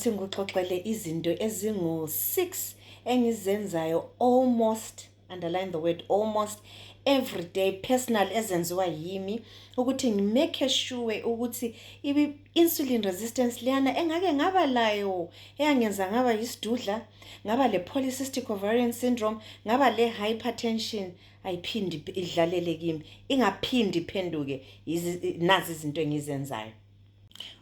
Singixoxele izinto ezingu-6 engizenzayo almost, underline the word almost, every day personal ezenziwa yimi ukuthi ngimake sure ukuthi insulin resistance leyana engake ngaba layo eyangenza ngaba yisidudla, ngaba le polycystic ovarian syndrome, ngaba le hypertension ayiphindi idlalele kimi, ingaphindi iphenduke. Nazi izinto engizenzayo.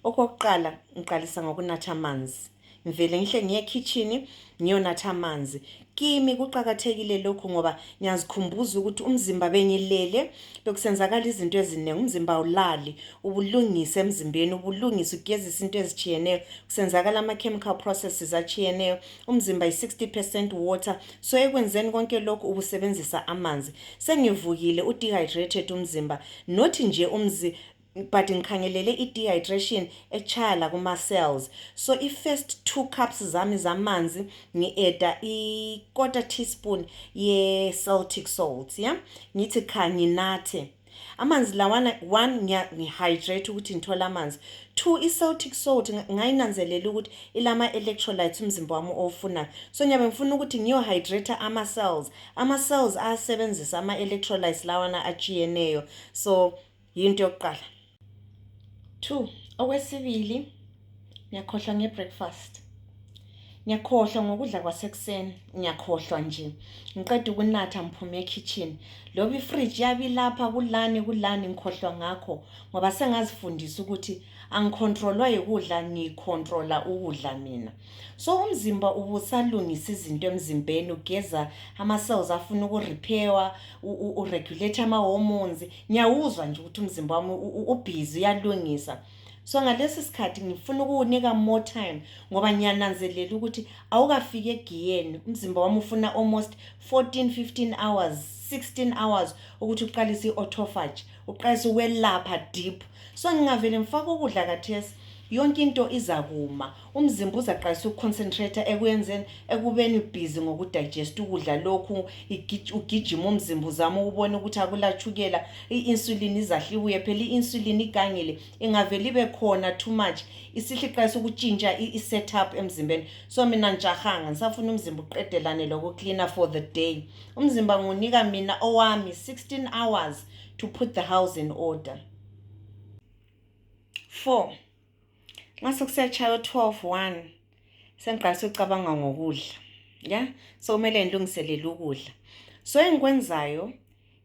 Okokuqala ngiqalisa ngokunatha amanzi. Ngivele ngihle ngiye kitchen ngiyonatha amanzi. Kimi kuqhakathekile lokho ngoba ngiyazikhumbuza ukuthi umzimba bengilele bekusenzakala izinto eziningi, umzimba awulali, ubulungise emzimbeni, ubulungise ugezisa izinto ezichiyeneyo, kusenzakala ama chemical processes achiyeneyo. Umzimba yi-60% water, so ekwenzeni konke lokho ubusebenzisa amanzi. Sengivukile dehydrated umzimba, not nje but ngikhangelele i-dehydration echala kuma-cells. So i-first 2 cups zami zamanzi ngi-eda i-1/4 teaspoon ye-Celtic salt, ya ngithi nginathe amanzi lawana. 1, ngihydrate ukuthi ngithola amanzi. 2, i-Celtic salt ngayinanzelela ukuthi ilama-electrolytes umzimba wami ofunayo, so ngiyabe ngifuna ukuthi ngiyohydrate ama-cells asebenzisa ama-electrolytes lawana achiyeneyo. So yinto yokuqala. 2, okwesibili, ngiyakhohlwa ngebreakfast. Ngiyakhohlwa ngokudla kwasekuseni, ngiyakhohlwa nje. Ngiqeda ukunatha ngiphume ekitchen. Loba ifridge yabi lapha kulani ngikhohlwa ngakho ngoba sengazifundisa ukuthi angicontrolwa yikudla, ngicontrola ukudla mina. So umzimba ubusalungisa izinto emzimbeni, ugeza ama-cells afuna ukurepairwa, uregulate ama-hormones. Ngiyawuzwa nje ukuthi umzimba wami ubhizi uyalungisa. So ngalesi sikhathi ngifuna ukuwunika more time ngoba ngiyananzelela ukuthi awukafike egiyeni. Umzimba wami ufuna almost 14-15 hours, 16 hours ukuthi uqalise i-autophagy, uqalise ukwelapha deep. So ngingavele ngifake ukudla kathesi, yonke into iza kuma. Umzimba uzaqalisa ukuconcentrate ekubeni busy ngokudigest ukudla lokhu, ugijima umzimba uzama ukubona ukuthi akulachukela, i-insulin izahlibuye phela i-insulin igangile ingavele ibe khona too much, isihlaqalisa ukutshintsha i-setup emzimbeni. So mina njahanga ngisafuna umzimba uqedelane lokucleaner for the day. Umzimba ngunika mina owami 16 hours to put the house in order. 4, mase kusechaya 12:1 sengiqalisa ucabanga ngokudla, ya so kumele ngilungiselele ukudla. So engikwenzayo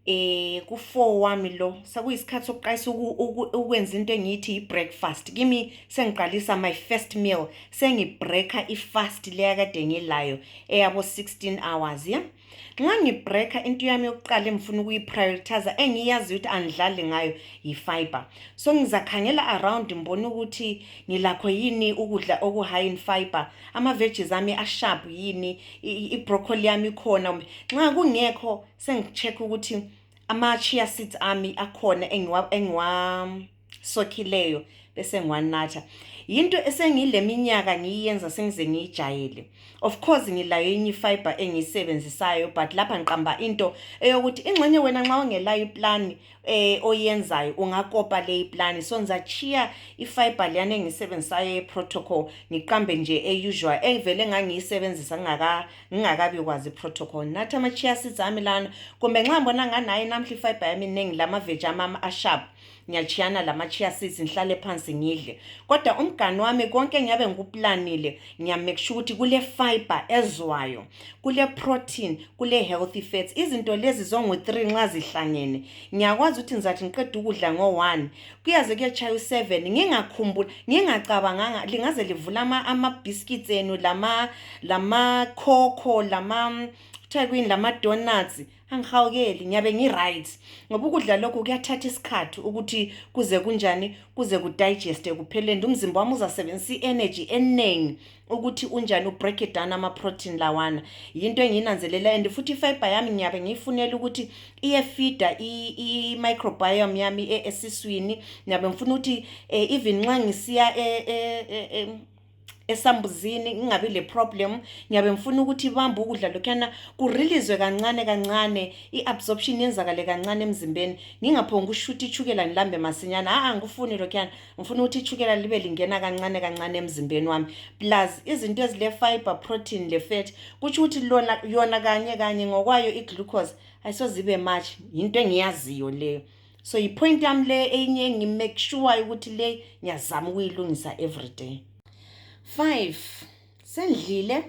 ku-4 wami lo sakuyisikhathi sokuqalisa ukwenza into engithi i-breakfast. Kimi sengiqalisa my first meal, sengibreaka i-fast leya kade ngilayo eyabo 16 hours, ya. Nxa ngibreaka into yami yokuqala engifuna ukuyiprioritize engiyazi ukuthi angidlali ngayo yi-fiber. So ngizakhangela around ngibone ukuthi ngilakho yini ukudla oku-high in fiber, ama-veggies ami asharp yini, i-broccoli yami ikhona. Nxa kungekho sengicheck ukuthi ama-chia seeds ami akhona engiwasokhileyo bese ngiwanatha. Yinto esengile minyaka ngiyenza sengize ngiyijayele. Of course ngilayo enye i-fiber engiyisebenzisayo, but lapha ngiqamba into eyokuthi ingxenye wena nxa ungelayo iplani oyenzayo ungakopa le iplani. So ngizachiya i-fiber leyana engiyisebenzisayo ye-protocol, ngiqambe nje e-usual evele ngangiyisebenzisa ngingakabi kwazi i-protocol. Nathi ama-chia seeds ami lana, kumbe nxa ngibona nganayo namhla i-fiber yami iningi, lama-veg ami asharp, ngiyachiyana lama-chia seeds ngihlale phansi ngidle. Kodwa umgani wami konke ngiyabe ngikuplanile, ngiyamake sure ukuthi kule fiber ezwayo, kule protein, kule healthy fats. Izinto lezi zongu-3 nxa zihlangene ngiyakwazi ukuthi ngizathi ngiqeda ukudla ngo-1 kuyaze kuyechaya u-7 ngingakhumbuli, ngingacabanganga lingaze livula ama-biscuits enu, lama-cocoa, lama-donuts. Angihawukeli, ngiyabe ngi-right ngoba ukudla lokho kuyathatha isikhathi ukuthi kuze kunjani, kuze kudigeste kuphelele. Umzimba wami uzasebenzisa i-energy eningi ukuthi unjani ubreak it down ama-protein lawana. Yinto engiyinanzelela, and futhi i-fiber yami ngiyabe ngiyifunela ukuthi iyefida i-microbiome yami esiswini. Ngiyabe ngifuna ukuthi even nxa ngisiya esambuzini ngingabi le problem. Ngiyabe ngifuna ukuthi ibambe ukudla lokhana kurilizwe kancane kancane, iabsorption yenzakale kancane emzimbeni, ngingaphonga ushutha ichukela ngilambe masinyana. Angifuni lokhana, ngifuna ukuthi ichukela libe lingena kancane kancane emzimbeni wami. Plus izinto ezile fiber, protein le fat, kuthi ukuthi yona kanye kanye ngokwayo iglucose ayisozibe much, into engiyaziyo leyo. So ipoint yami le enye ngimake sure ukuthi le ngiyazama ukuyilungisa everyday. 5, sendlile,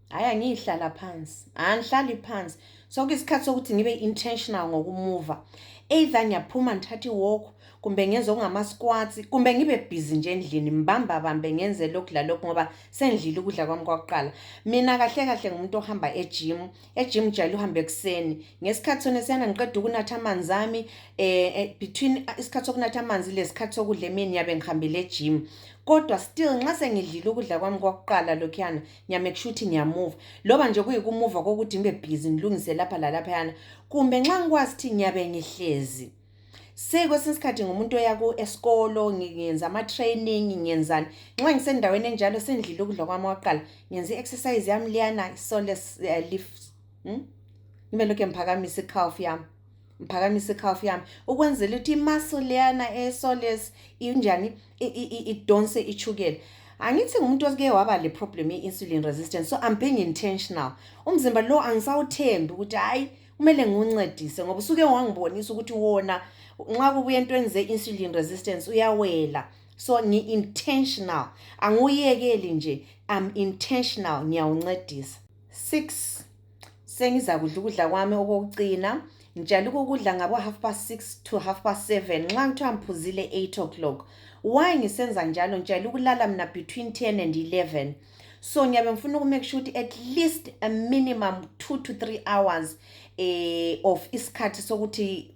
hayi angihlala phansi, angihlali phansi. So kuyisikhathi sokuthi ngibe intentional ngokumuva. Either ngiyaphuma ngithatha iwalk, kumbe ngenze okungama squats, kumbe ngibe busy nje endlini mbamba bambe ngenze lokhu la lokhu ngoba sendlile ukudla kwami kwakuqala. Mina kahle kahle ngumuntu ohamba egym jayele uhambe ekseni. Ngesikhathi sona siyana ngiqeda ukunatha amanzi ami, between isikhathi sokunatha amanzi lesikhathi sokudla emini yabe ngihambile egym. Kodwa still nxa sengidlile ukudla kwami kwakuqala lokhuyana, ngiyamake sure ukuthi ngiyamove. Loba nje kuyikumuva kokuthi ngibe busy ngilungise lapha la lapha yana, kumbe nxa ngikwazi ukuthi ngiyabe ngihlezi. Kwesinye isikhathi ngumuntu oya esikolo, ngiyenza ama-training, ngiyenzani. Nxa ngisendaweni enjalo sendlile ukudla kwami kwakuqala, ngenza i-exercise yami liyana, soles lifts. Ngibe lokhu ngiphakamisa i-calf yami. Ukwenzela ukuthi i-muscle liyana esoles injani idonse ichukela. Angithi ngumuntu osike waba le problem ye-insulin resistance, so I'm being intentional. Umzimba lo angisawuthembi ukuthi hayi kumele ngiwuncedise ngoba usuke wangibonisa ukuthi wona nxa kubuya entweni ze-insulin resistance uyawela. So ngi-intentional, angiyekeli nje, I'm intentional, ngiyawuncedisa. 6, sengiza kudla ukudla kwami okokucina. Ngijala ukudla ngabo 6:30 to 7:30. Nxa ngithiwa ngiphuzile 8 o'clock. Why ngisenza njalo? Ngijala ukulala mina between 10 and 11. So ngiyabe ngifuna ukumake sure ukuthi at least a minimum 2 to 3 hours of isikhathi sokuthi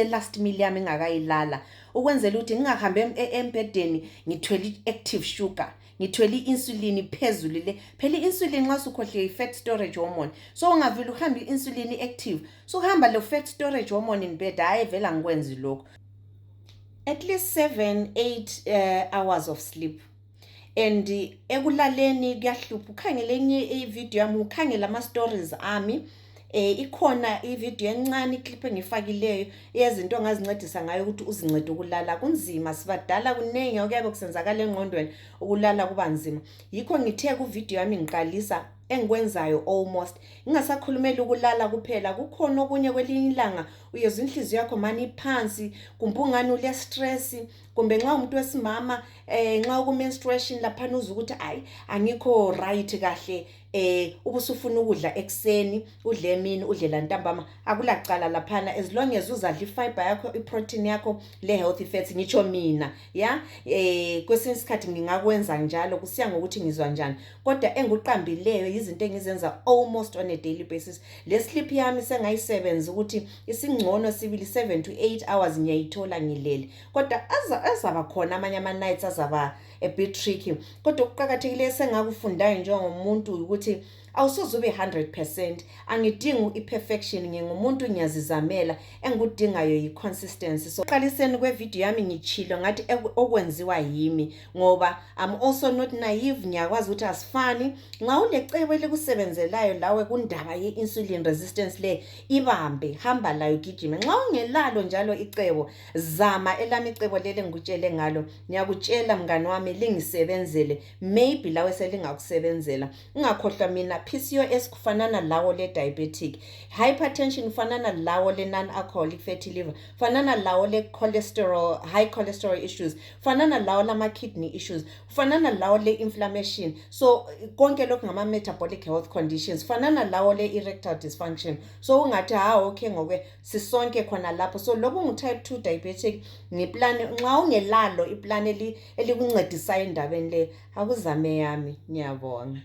last meal yami ngakayilala, ukwenzela ukuthi ngingahambe embedeni ngithwele active sugar, ngithwele insulin phezulu le. Phela insulin nxa sukhohle fat storage hormone, so ungavile uhamba insulin active, so uhamba le fat storage hormone in bed. Hayi vela ngikwenzi lokho. At least 7-8 hours of sleep. And ekulaleni kuyahlupha. Ukhangele enye ivideo yami, ukhangela ama stories ami, ikhona ivideo encane iclip engifakileyo yezinto ongazincedisa ngayo ukuthi uzincede ukulala. Kunzima, sibadala kunengi okuyabe kusenzakala engqondweni, ukulala kuba nzima. Yikho ngithe ku video yami ngiqalisa engikwenzayo almost ngingasakhulumela ukulala kuphela. Kukhona okunye kwelinye ilanga uyezwa inhliziyo yakho manje iphansi, kumbe ungani ule stress, kumbe nxa umuntu wesimama nxa ku menstruation lapha uzwa ukuthi ayi angikho right kahle, ubusufuna ukudla ekseni, udle emini, udle lantambama, akulacala laphana as long as uzadla ifiber yakho, iprotein yakho, le healthy fats. Ngitsho mina kwesinye isikhathi ngingakwenza njalo, kusiya ngokuthi ngizwa njani, kodwa engikuqambileyo izinto engizenza almost on a daily basis. Le sleep yami sengayisebenza ukuthi isingcono sibili 7 to 8 hours ngiyayithola ngilele, kodwa azaba khona amanye ama nights azaba a bit tricky. Kodwa ukuqhakathekile sengakufundayo njengomuntu ukuthi awusoze ube 100%. Angidingi iperfection, ngingumuntu ngiyazizamela, engikudingayo yiconsistency. So qaliseni kwevideo yami ngichilo ngathi okwenziwa yimi, ngoba I'm also not naive. Ngiyakwazi ukuthi asifani. Nxa ulecebo elikusebenzelayo lawe kundaba ye-insulin resistance le, ibambe, hamba layo, gijima. Nxa ungelalo njalo icebo, zama elami icebo lele ngikutshele ngalo. Ngiyakutshela mngani wami lingisebenzele, maybe lawe selingakusebenzela. Ungakhohlwa mina PCOS kufanana lawo le diabetic, hypertension kufanana lawo le non-alcoholic fatty liver, kufanana lawo le cholesterol, high cholesterol issues, kufanana lawo lama kidney issues, kufanana lawo le inflammation. So konke lokhu ngama metabolic health conditions, kufanana lawo le erectile dysfunction. So ungathi okay ngokwe sisonke khona lapho. So lobo ngu type 2 diabetic, ngiplan nxa ungelalo iplan elikuncedisayo endabeni le, akuzame yami. Ngiyabonga.